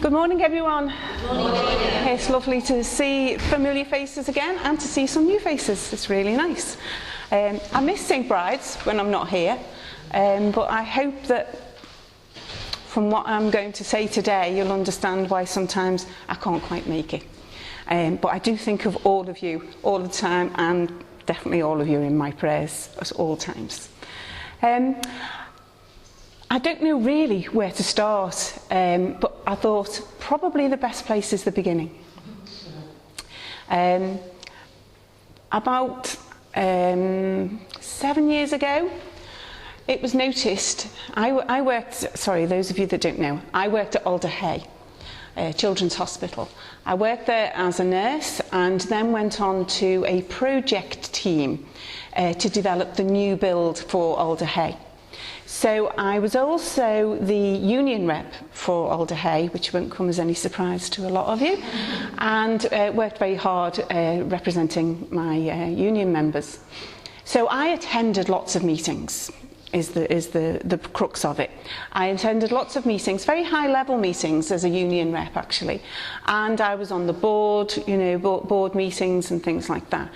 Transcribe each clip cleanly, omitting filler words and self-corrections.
Good morning, everyone. Good morning. It's lovely to see familiar faces again and to see some new faces. It's really nice. I miss St Bride's when I'm not here, but I hope that from what I'm going to say today, you'll understand why sometimes I can't quite make it. But I do think of all of you all the time, and definitely all of you in my prayers at all times. I don't know really where to start, but I thought probably the best place is the beginning. About 7 years ago, it was noticed, I worked, sorry, those of you that don't know, I worked at Alder Hay, Children's Hospital. I worked there as a nurse and then went on to a project team to develop the new build for Alder Hay. So I was also the union rep for Alder Hay, which won't come as any surprise to a lot of you, and worked very hard representing my union members. So I attended lots of meetings, is the crux of it. I attended lots of meetings, very high-level meetings as a union rep, actually. And I was on the board, you know, board meetings and things like that.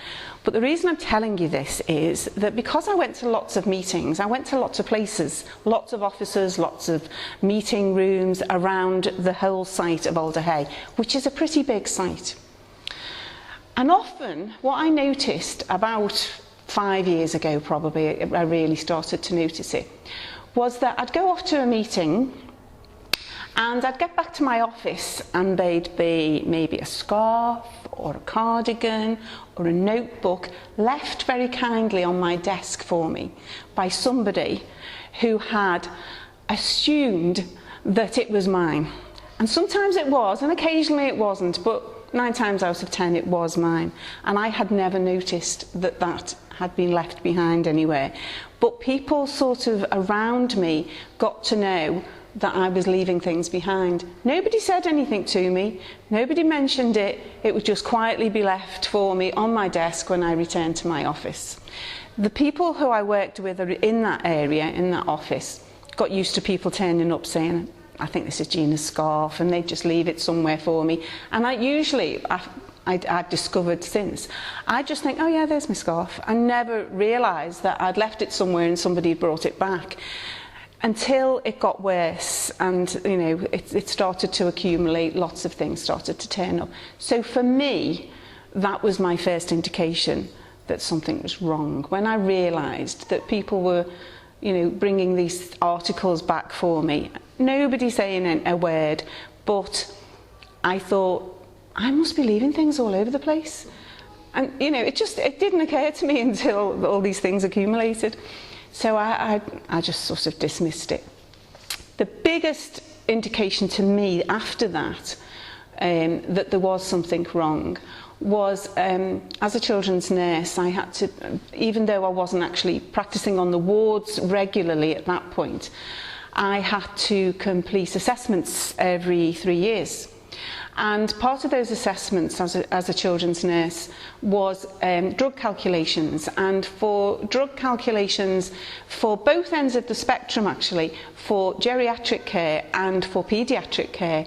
But the reason I'm telling you this is that because I went to lots of meetings, I went to lots of places, lots of offices, lots of meeting rooms around the whole site of Alder Hay, which is a pretty big site. And often, what I noticed about 5 years ago probably, I really started to notice it, was that I'd go off to a meeting and I'd get back to my office and there'd be maybe a scarf or a cardigan or a notebook left very kindly on my desk for me by somebody who had assumed that it was mine. And sometimes it was, and occasionally it wasn't, but 9 times out of 10 it was mine. And I had never noticed that that had been left behind anywhere. But people sort of around me got to know that I was leaving things behind. Nobody said anything to me, nobody mentioned it, it would just quietly be left for me on my desk when I returned to my office. The people who I worked with in that area, in that office, got used to people turning up saying, I think this is Gina's scarf, and they'd just leave it somewhere for me. And I've discovered since, I just think, oh yeah, there's my scarf. I never realised that I'd left it somewhere and somebody brought it back. Until it got worse and, you know, it started to accumulate, lots of things started to turn up. So for me, that was my first indication that something was wrong. When I realised that people were, you know, bringing these articles back for me, nobody saying a word, but I thought, I must be leaving things all over the place. And, you know, it didn't occur to me until all these things accumulated. So I just sort of dismissed it. The biggest indication to me after that, that there was something wrong, was as a children's nurse, I had to, even though I wasn't actually practicing on the wards regularly at that point, I had to complete assessments every 3 years. And part of those assessments as a children's nurse was drug calculations. And for drug calculations, for both ends of the spectrum actually, for geriatric care and for paediatric care,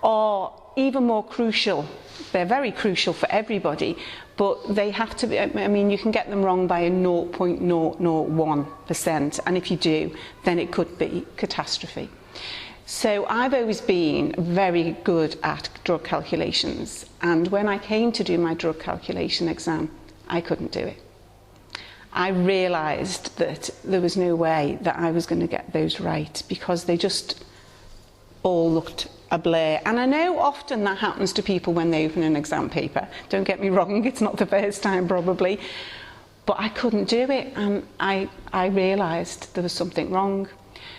are even more crucial. They're very crucial for everybody, but they have to be, I mean, you can get them wrong by a 0.001%. And if you do, then it could be catastrophe. So I've always been very good at drug calculations, and when I came to do my drug calculation exam, I couldn't do it. I realised that there was no way that I was going to get those right because they just all looked a blur. And I know often that happens to people when they open an exam paper. Don't get me wrong, it's not the first time probably, but I couldn't do it, and I realised there was something wrong.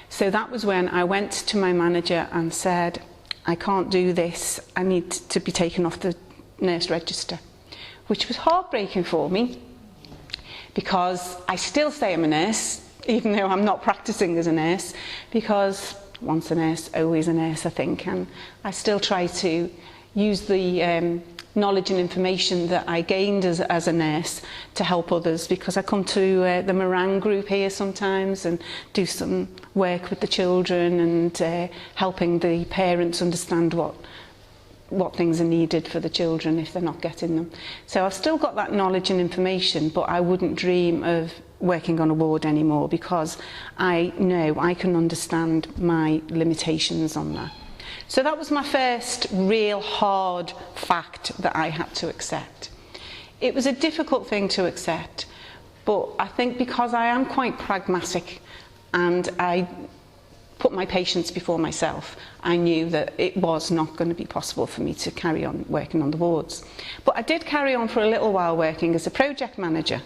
So that was when I went to my manager and said, I can't do this, I need to be taken off the nurse register, which was heartbreaking for me because I still say I'm a nurse, even though I'm not practicing as a nurse, because once a nurse, always a nurse, I think, and I still try to, use the knowledge and information that I gained as a nurse to help others, because I come to the Moran group here sometimes and do some work with the children and helping the parents understand what things are needed for the children if they're not getting them. So I've still got that knowledge and information, but I wouldn't dream of working on a ward anymore, because I know I can understand my limitations on that. So that was my first real hard fact that I had to accept. It was a difficult thing to accept, but I think because I am quite pragmatic and I put my patients before myself, I knew that it was not going to be possible for me to carry on working on the wards. But I did carry on for a little while working as a project manager.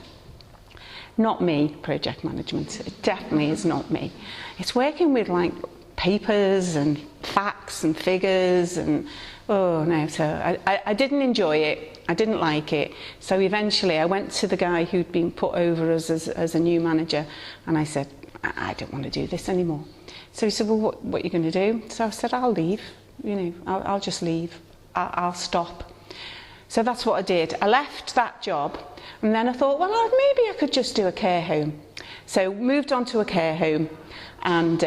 Not me, project management. It definitely is not me. It's working with like papers and facts and figures and oh no, so I didn't enjoy it. I didn't like it. So eventually I went to the guy who'd been put over us as a new manager, and I said, I don't want to do this anymore. So he said, well, what are you going to do? So I said, I'll leave. You know, I'll just leave. I'll stop. So that's what I did. I left that job, and then I thought, well, maybe I could just do a care home. So moved on to a care home, and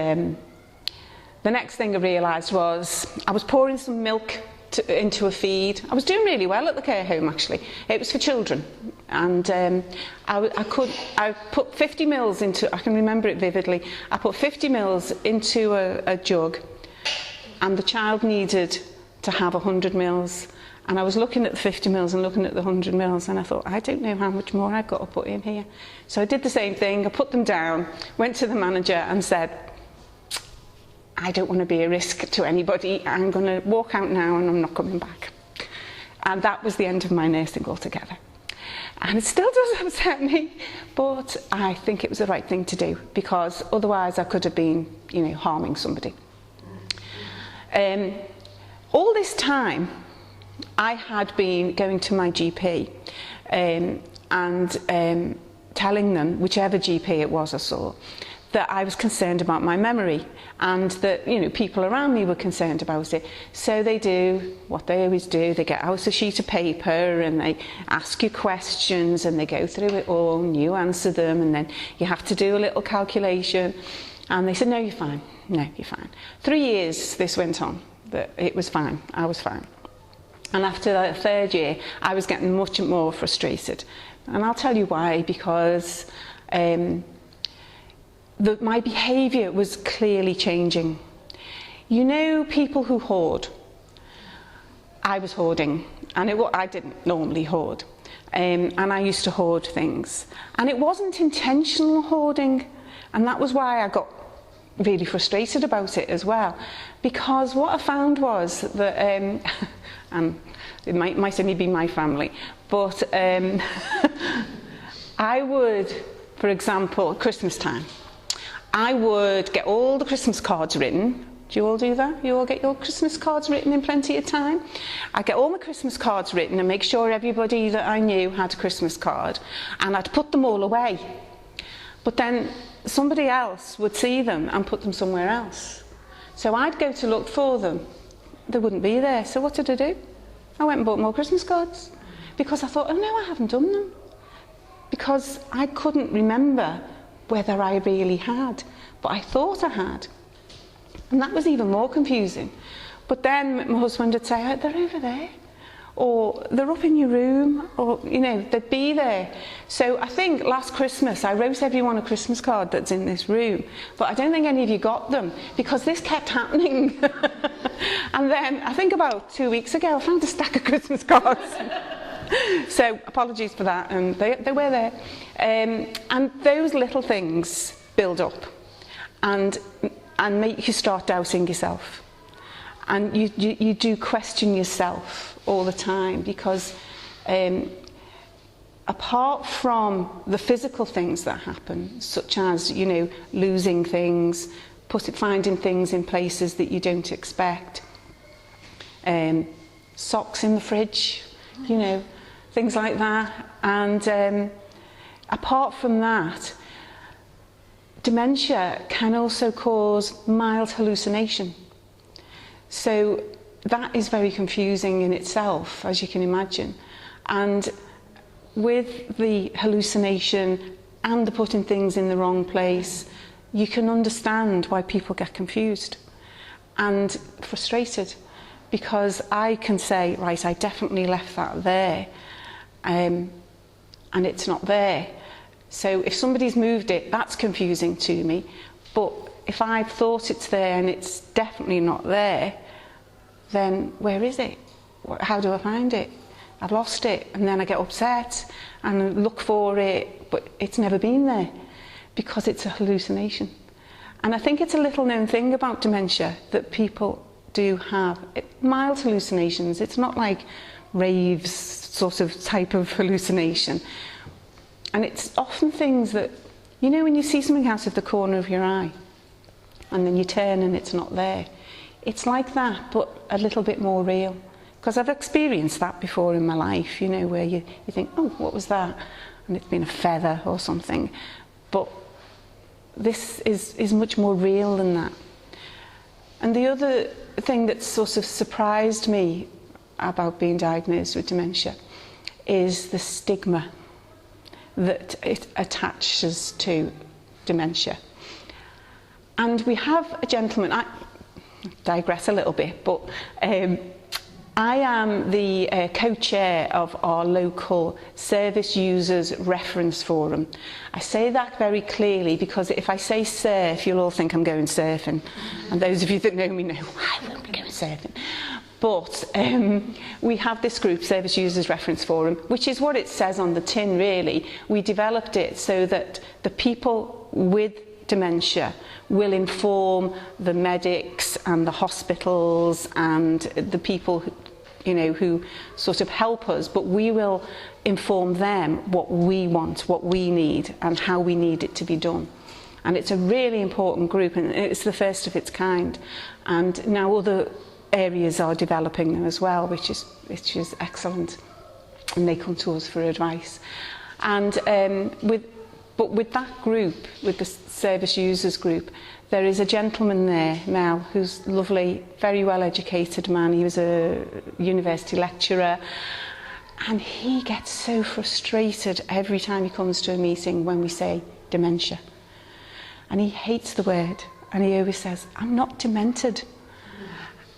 the next thing I realised was I was pouring some milk into a feed. I was doing really well at the care home, actually. It was for children, and I put 50 mils into, I can remember it vividly, I put 50 mils into a jug, and the child needed to have 100 mils. And I was looking at the 50 mils and looking at the 100 mils, and I thought, I don't know how much more I've got to put in here. So I did the same thing. I put them down, went to the manager and said, I don't want to be a risk to anybody. I'm going to walk out now and I'm not coming back. And that was the end of my nursing altogether. And it still does upset me, but I think it was the right thing to do, because otherwise I could have been, you know, harming somebody. All this time, I had been going to my GP and telling them, whichever GP it was I saw, that I was concerned about my memory, and that, you know, people around me were concerned about it. So they do what they always do. They get out a sheet of paper and they ask you questions and they go through it all and you answer them, and then you have to do a little calculation. And they said, no, you're fine. No, you're fine. 3 years this went on, that it was fine. I was fine. And after the third year, I was getting much more frustrated. And I'll tell you why, because my behaviour was clearly changing. You know, people who hoard. I was hoarding, and I didn't normally hoard. And I used to hoard things. And it wasn't intentional hoarding, and that was why I got really frustrated about it as well. Because what I found was that, and it might only be my family, but I would, for example, Christmas time, I would get all the Christmas cards written. Do you all do that? You all get your Christmas cards written in plenty of time? I'd get all my Christmas cards written and make sure everybody that I knew had a Christmas card, and I'd put them all away. But then somebody else would see them and put them somewhere else. So I'd go to look for them. They wouldn't be there. So what did I do? I went and bought more Christmas cards, because I thought, oh no, I haven't done them. Because I couldn't remember whether I really had, but I thought I had. And that was even more confusing. But then my husband would say, oh, they're over there, or they're up in your room, or, you know, they'd be there. So I think last Christmas I wrote everyone a Christmas card that's in this room, but I don't think any of you got them, because this kept happening. And then I think about 2 weeks ago I found a stack of Christmas cards. So apologies for that, and they were there. And those little things build up and make you start doubting yourself. And you do question yourself all the time, because apart from the physical things that happen, such as, you know, losing things, finding things in places that you don't expect, socks in the fridge, you know, things like that. And apart from that, dementia can also cause mild hallucination. So that is very confusing in itself, as you can imagine. And with the hallucination and the putting things in the wrong place, you can understand why people get confused and frustrated, because I can say, right, I definitely left that there, and it's not there. So if somebody's moved it, that's confusing to me. But if I've thought it's there and it's definitely not there, then where is it? How do I find it? I've lost it, and then I get upset and look for it, but it's never been there because it's a hallucination. And I think it's a little known thing about dementia that people do have mild hallucinations. It's not like raves sort of type of hallucination. And it's often things that, you know, when you see something out of the corner of your eye and then you turn and it's not there. It's like that, but a little bit more real. Because I've experienced that before in my life, you know, where you think, oh, what was that? And it's been a feather or something. But this is much more real than that. And the other thing that sort of surprised me about being diagnosed with dementia is the stigma that it attaches to dementia. And we have a gentleman, I digress a little bit, but I am the co-chair of our local Service Users Reference Forum. I say that very clearly because if I say surf, you'll all think I'm going surfing. And those of you that know me know I won't be going surfing. But we have this group, Service Users Reference Forum, which is what it says on the tin, really. We developed it so that the people with dementia will inform the medics and the hospitals and the people who, you know, who sort of help us, but we will inform them what we want, what we need, and how we need it to be done. And it's a really important group, and it's the first of its kind. And now other areas are developing them as well, which is excellent. And they come to us for advice. And with that group, with the service users group, there is a gentleman there, Mel, who's lovely, very well educated man. He was a university lecturer, and he gets so frustrated every time he comes to a meeting when we say dementia. And he hates the word, and he always says, I'm not demented.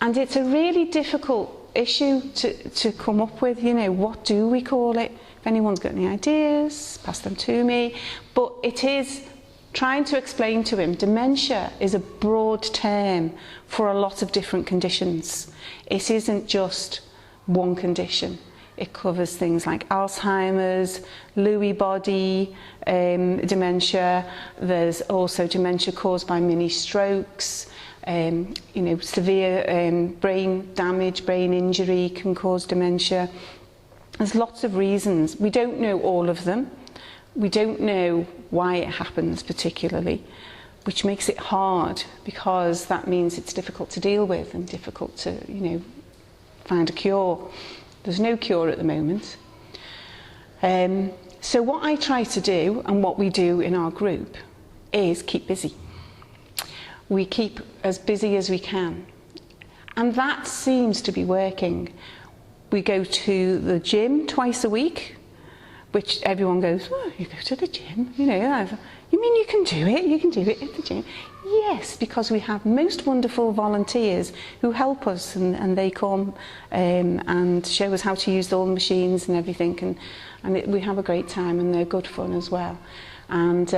And it's a really difficult issue to come up with, you know, what do we call it? If anyone's got any ideas, pass them to me. But it is trying to explain to him, dementia is a broad term for a lot of different conditions. It isn't just one condition. It covers things like Alzheimer's, Lewy body, dementia. There's also dementia caused by mini strokes. You know, severe brain damage, brain injury can cause dementia. There's lots of reasons. We don't know all of them. We don't know why it happens particularly, which makes it hard because that means it's difficult to deal with and difficult to, you know, find a cure. There's no cure at the moment. So what I try to do, and what we do in our group, is keep busy. We keep as busy as we can. And that seems to be working. We go to the gym twice a week, which everyone goes, oh, you go to the gym? You know, you mean you can do it? You can do it at the gym? Yes, because we have most wonderful volunteers who help us, and they come and show us how to use all the machines and everything, and we have a great time, and they're good fun as well. And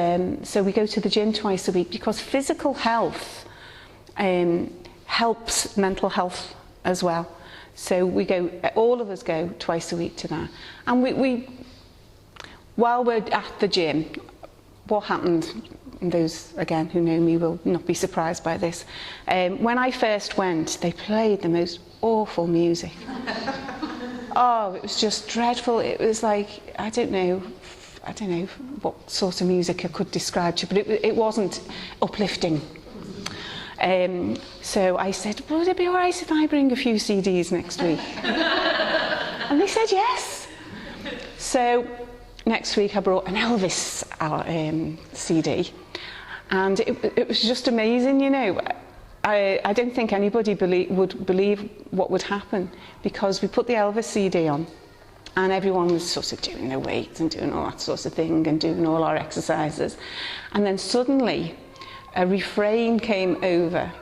so we go to the gym twice a week because physical health helps mental health as well. So we go, all of us go twice a week to that. And we while we're at the gym, what happened, and those again who know me will not be surprised by this, when I first went, they played the most awful music. Oh, it was just dreadful. It was like, I don't know what sort of music I could describe to you, but it wasn't uplifting. So I said, would it be all right if I bring a few CDs next week? And they said yes. So next week I brought an Elvis CD, and it was just amazing, you know. I don't think anybody would believe what would happen, because we put the Elvis CD on and everyone was sort of doing their weights and doing all that sort of thing and doing all our exercises. And then suddenly a refrain came over,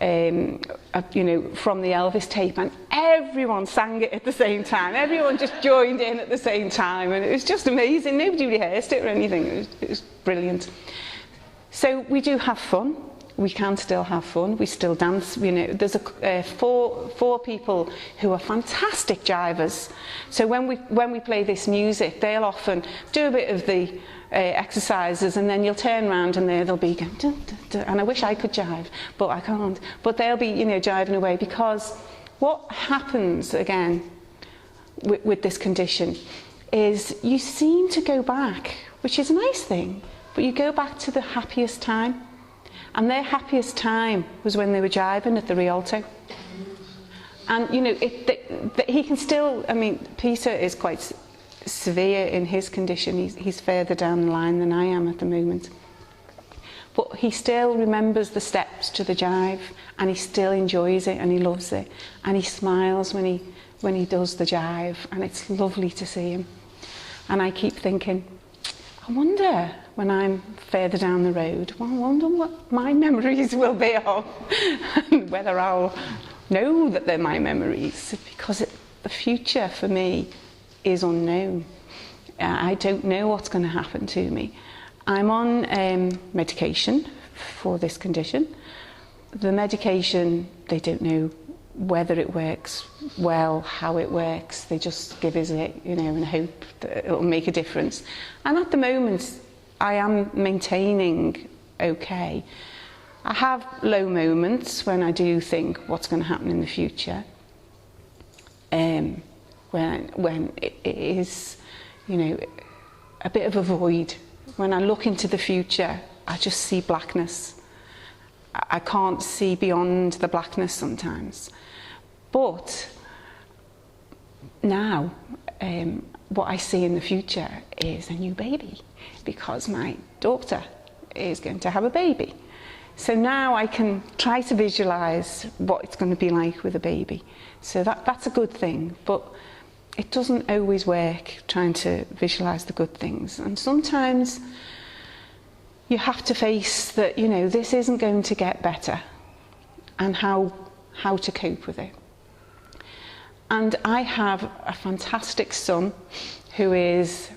you know, from the Elvis tape, and everyone sang it at the same time. Everyone just joined in at the same time, and it was just amazing. Nobody rehearsed it or anything. It was brilliant. So we do have fun. We can still have fun. We still dance. You know, there's four people who are fantastic jivers. So when we play this music, they'll often do a bit of the exercises, and then you'll turn around and they'll be going, dun, dun, dun, and I wish I could jive, but I can't. But they'll be, you know, jiving away, because what happens again with this condition is you seem to go back, which is a nice thing, but you go back to the happiest time. And their happiest time was when they were jiving at the Rialto. And, you know, he can still, I mean, Peter is quite severe in his condition. He's further down the line than I am at the moment. But he still remembers the steps to the jive, and he still enjoys it, and he loves it. And he smiles when he does the jive, and it's lovely to see him. And I keep thinking, I wonder, when I'm further down the road, well, I wonder what my memories will be of, and whether I'll know that they're my memories, because the future for me is unknown. I don't know what's going to happen to me. I'm on medication for this condition. The medication, they don't know whether it works well, how it works. They just give us it, you know, and hope that it'll make a difference. And at the moment, I am maintaining okay. I have low moments when I do think what's going to happen in the future. When it is, you know, a bit of a void. When I look into the future, I just see blackness. I can't see beyond the blackness sometimes. But now, what I see in the future is a new baby, because my daughter is going to have a baby. So now I can try to visualise what it's going to be like with a baby. So that's a good thing, but it doesn't always work trying to visualise the good things. And sometimes you have to face that, you know, this isn't going to get better, and how to cope with it. And I have a fantastic son who is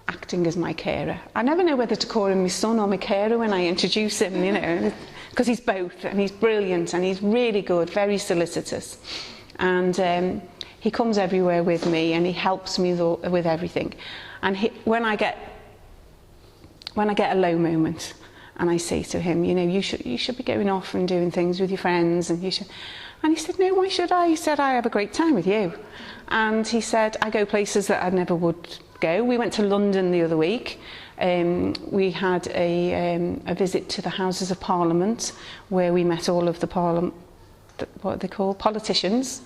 acting as my carer. I never know whether to call him my son or my carer when I introduce him, you know, because he's both, and he's brilliant, and he's really good, very solicitous. And he comes everywhere with me, and he helps me with everything. And when I get a low moment, and I say to him, you know, you should be going off and doing things with your friends, and you should. And he said, no, why should I? He said, I have a great time with you. And he said, I go places that I never would go. We went to London the other week. We had a visit to the Houses of Parliament, where we met all of the what are they called? Politicians.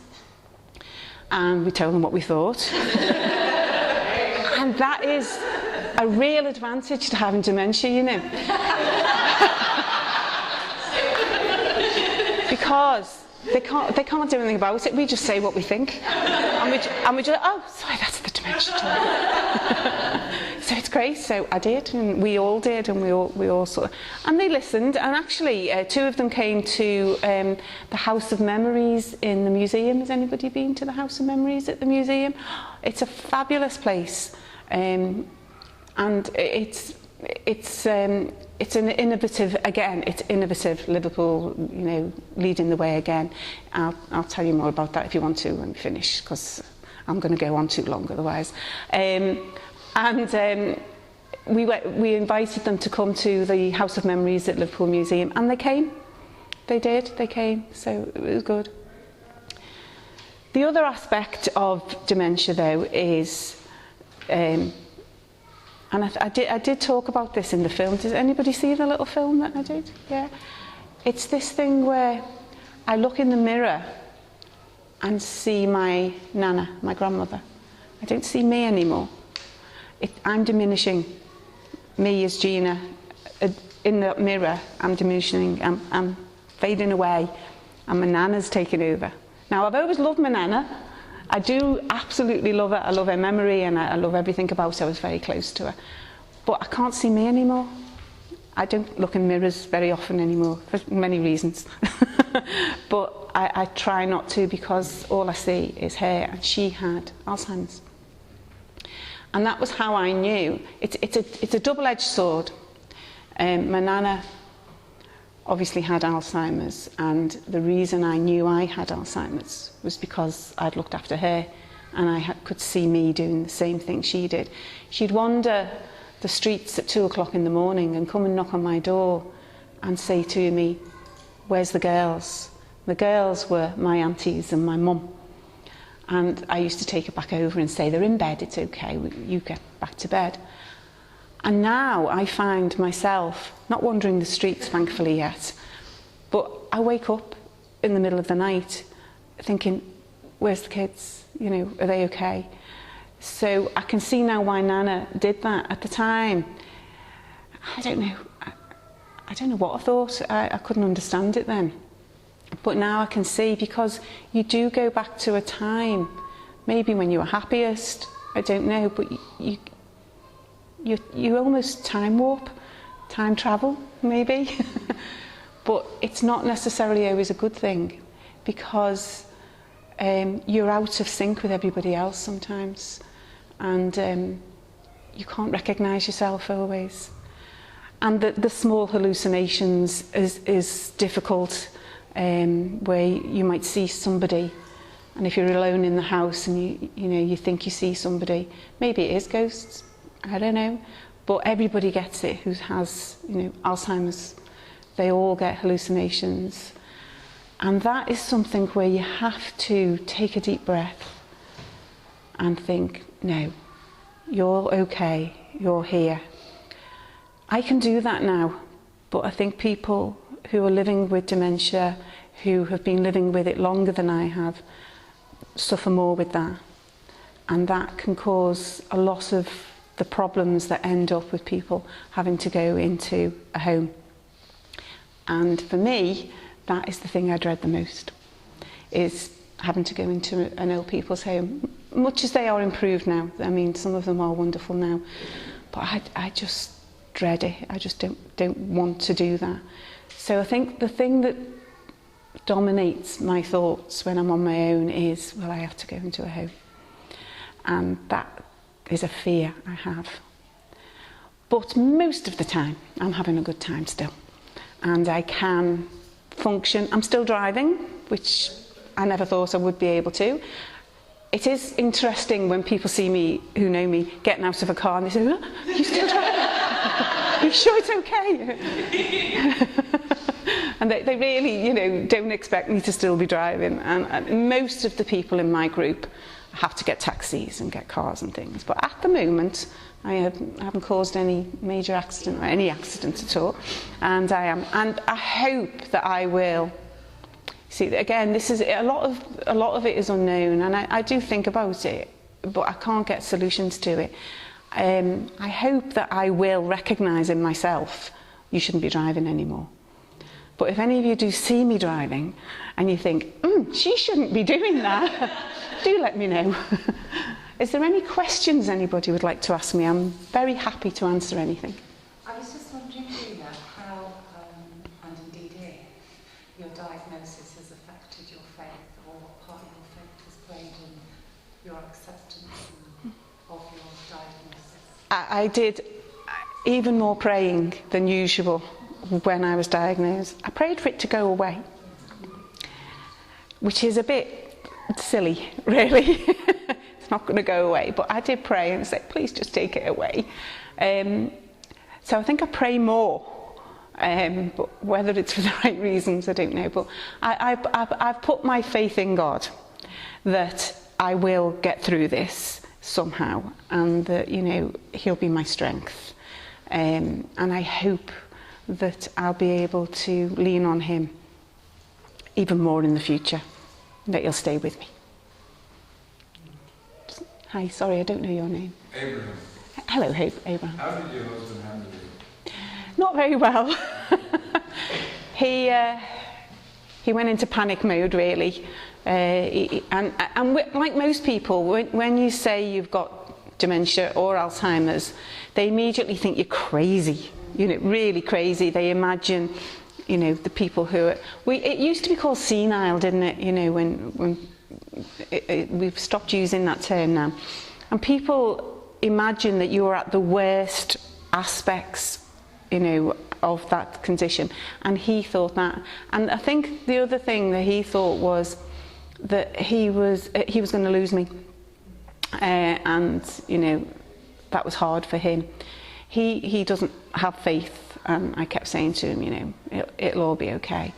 And we told them what we thought. And that is a real advantage to having dementia, you know. Because they can't do anything about it. We just say what we think, and we just, oh, sorry, that's the dementia talk. So it's great. So I did, and we all did, and we all sort of, and they listened. And actually, two of them came to the House of Memories in the museum. Has anybody been to the House of Memories at the museum? It's a fabulous place, and it's an innovative, again, it's innovative. Liverpool, you know, leading the way again. I'll tell you more about that if you want to when we finish, because I'm going to go on too long otherwise. We invited them to come to the House of Memories at Liverpool Museum, and they came. They came, so it was good. The other aspect of dementia, though, is and I did talk about this in the film. Did anybody see the little film that I did? Yeah. It's this thing where I look in the mirror and see my nana, my grandmother. I don't see me anymore. I'm diminishing. Me as Gina. In the mirror, I'm diminishing. I'm fading away, and my nana's taken over. Now, I've always loved my nana. I do absolutely love her. I love her memory, and I love everything about her. I was very close to her. But I can't see me anymore. I don't look in mirrors very often anymore, for many reasons. But I try not to, because all I see is her, and she had Alzheimer's. And that was how I knew. It's a double-edged sword. My nana obviously had Alzheimer's, and the reason I knew I had Alzheimer's was because I'd looked after her, and I could see me doing the same thing she did. She'd wander the streets at 2 o'clock in the morning and come and knock on my door and say to me, "Where's the girls?" The girls were my aunties and my mum. And I used to take her back over and say, "They're in bed, it's okay, you get back to bed." And now I find myself not wandering the streets, thankfully, yet, but I wake up in the middle of the night thinking, "Where's the kids? You know, are they okay?" So I can see now why Nana did that at the time. I don't know. I don't know what I thought. I couldn't understand it then. But now I can see, because you do go back to a time, maybe when you were happiest, I don't know, but you almost time warp, time travel, maybe. But it's not necessarily always a good thing, because you're out of sync with everybody else sometimes, and you can't recognise yourself always. And the small hallucinations is difficult, where you might see somebody, and if you're alone in the house and you think you see somebody, maybe it is ghosts, I don't know, but everybody gets it who has Alzheimer's. They all get hallucinations, and that is something where you have to take a deep breath and think, no, you're okay, you're here. I can do that now, but I think people who are living with dementia, who have been living with it longer than I have, suffer more with that. And that can cause a lot of the problems that end up with people having to go into a home. And for me, that is the thing I dread the most, is having to go into an old people's home. Much as they are improved now, I mean, some of them are wonderful now, but I just dread it. I just don't want to do that. So I think the thing that dominates my thoughts when I'm on my own is, well, I have to go into a home. And that is a fear I have. But most of the time, I'm having a good time still. And I can function. I'm still driving, which I never thought I would be able to. It is interesting when people see me, who know me, getting out of a car and they say, "Oh, you still driving? Are you sure it's okay?" And they really, don't expect me to still be driving. And most of the people in my group have to get taxis and get cars and things. But at the moment, I haven't caused any major accident or any accident at all. And I hope that I will. See, again, this is a lot of it is unknown, and I do think about it, but I can't get solutions to it. I hope that I will recognise in myself, you shouldn't be driving anymore. But if any of you do see me driving and you think, she shouldn't be doing that, do let me know. Is there any questions anybody would like to ask me? I'm very happy to answer anything. I was just wondering, Gina, how, and indeed if, your diagnosis has affected your faith, or what part of your faith has played in your acceptance of your diagnosis. I did even more praying than usual when I was diagnosed. I prayed for it to go away, which is a bit silly, really. It's not going to go away, but I did pray and say, please just take it away. So I think I pray more, but whether it's for the right reasons, I don't know. But I've put my faith in God that I will get through this somehow, and that He'll be my strength, and I hope that I'll be able to lean on Him even more in the future, that He'll stay with me. Hi, sorry, I don't know your name. Abraham. Hello, Abraham. How did your husband handle it? Not very well. he went into panic mode, really. Like most people, when you say you've got dementia or Alzheimer's, they immediately think you're crazy, really crazy. They imagine, the people who are... it used to be called senile, didn't it? We've stopped using that term now. And people imagine that you are at the worst aspects, of that condition. And he thought that. And I think the other thing that he thought was that he was going to lose me. And, that was hard for him. He doesn't have faith. And I kept saying to him, it'll all be okay.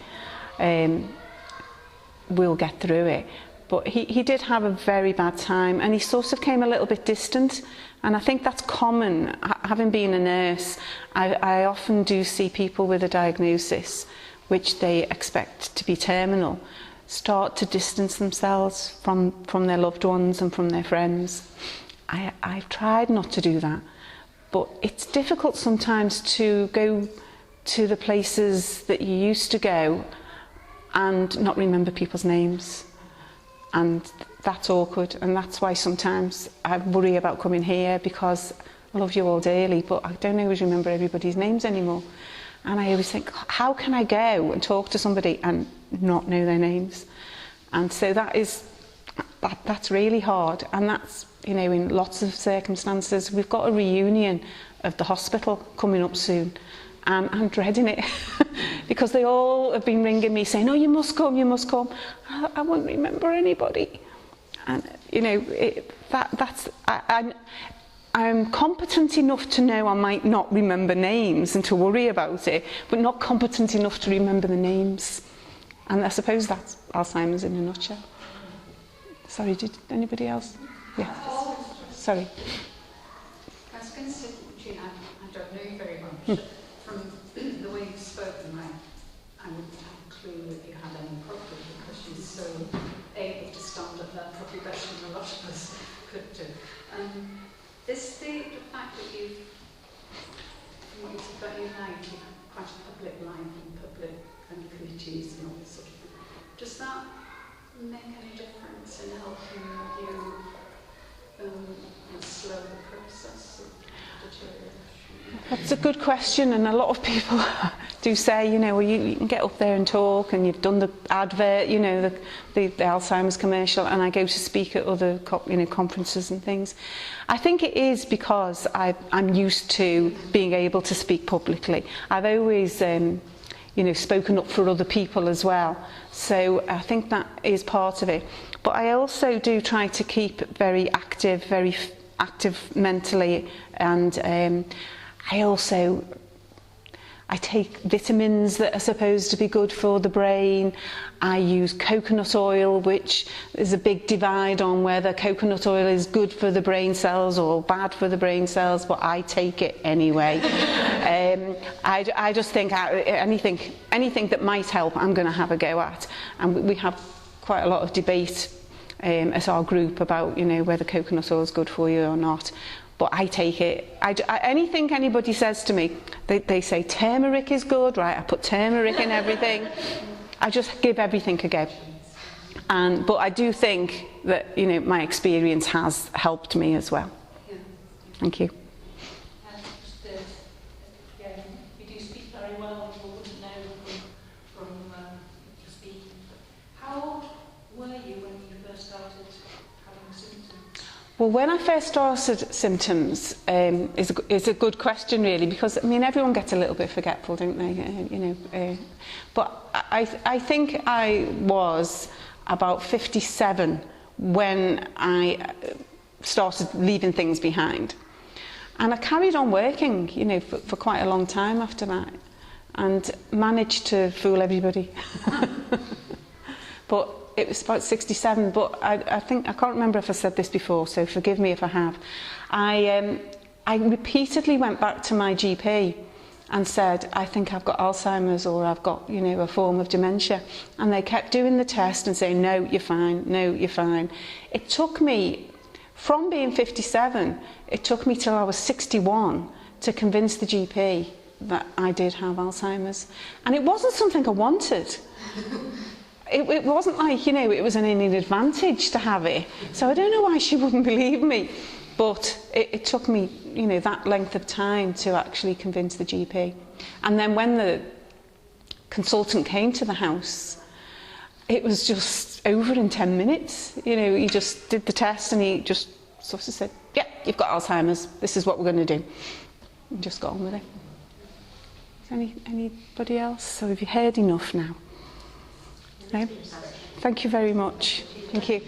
We'll get through it. But he did have a very bad time, and he sort of came a little bit distant. And I think that's common. Having been a nurse, I often do see people with a diagnosis which they expect to be terminal start to distance themselves from their loved ones and from their friends. I've tried not to do that, but it's difficult sometimes to go to the places that you used to go and not remember people's names. And that's awkward, and that's why sometimes I worry about coming here, because I love you all dearly, but I don't always remember everybody's names anymore. And I always think, how can I go and talk to somebody and not know their names? And so that's really hard, and that's, in lots of circumstances. We've got a reunion of the hospital coming up soon, and I'm dreading it because they all have been ringing me saying, oh, you must come, you must come. I won't remember anybody. And, I'm competent enough to know I might not remember names and to worry about it, but not competent enough to remember the names. And I suppose that's Alzheimer's in a nutshell. Sorry, did anybody else? Yeah. Sorry. I was going to say, Gina, I don't know you very much. From the way you've spoken, I wouldn't have a clue that you had any problem, because she's so able to stand up there probably better than a lot of us could do. Is the fact that you've got your life, you've had quite a public life and public committees and all this sort of thing, does that make any difference in helping you slow the process of deterioration? That's a good question, and a lot of people do say, well, you can get up there and talk, and you've done the advert, the Alzheimer's commercial, and I go to speak at other conferences and things. I think it is because I'm used to being able to speak publicly. I've always spoken up for other people as well, so I think that is part of it. But I also do try to keep very active mentally, and I take vitamins that are supposed to be good for the brain. I use coconut oil, which is a big divide on whether coconut oil is good for the brain cells or bad for the brain cells, but I take it anyway. I just think anything that might help, I'm going to have a go at. And we have quite a lot of debate at our group about, whether coconut oil is good for you or not. But I take it. Anything anybody says to me, they say turmeric is good, right? I put turmeric in everything. I just give everything a go. But I do think that, my experience has helped me as well. Yeah. Thank you. You do speak very well. People wouldn't know from speaking. How old were you when you first started having symptoms? Well, when I first started symptoms is a good question, really, because everyone gets a little bit forgetful, don't they? But I think I was about 57 when I started leaving things behind, and I carried on working, for quite a long time after that, and managed to fool everybody. But it was about 67, but I think, I can't remember if I said this before, so forgive me if I have. I repeatedly went back to my GP and said, I think I've got Alzheimer's, or I've got, a form of dementia. And they kept doing the test and saying, no, you're fine, no, you're fine. It took me, from being 57, it took me till I was 61 to convince the GP that I did have Alzheimer's. And it wasn't something I wanted. it wasn't like, you know, it was an advantage to have it. So I don't know why she wouldn't believe me. But it took me, you know, that length of time to actually convince the GP. And then when the consultant came to the house, it was just over in 10 minutes. You know, he just did the test and he just sort of said, yeah, you've got Alzheimer's. This is what we're going to do. And just got on with it. Anybody else? So have you heard enough now? No? Thank you very much. Thank you.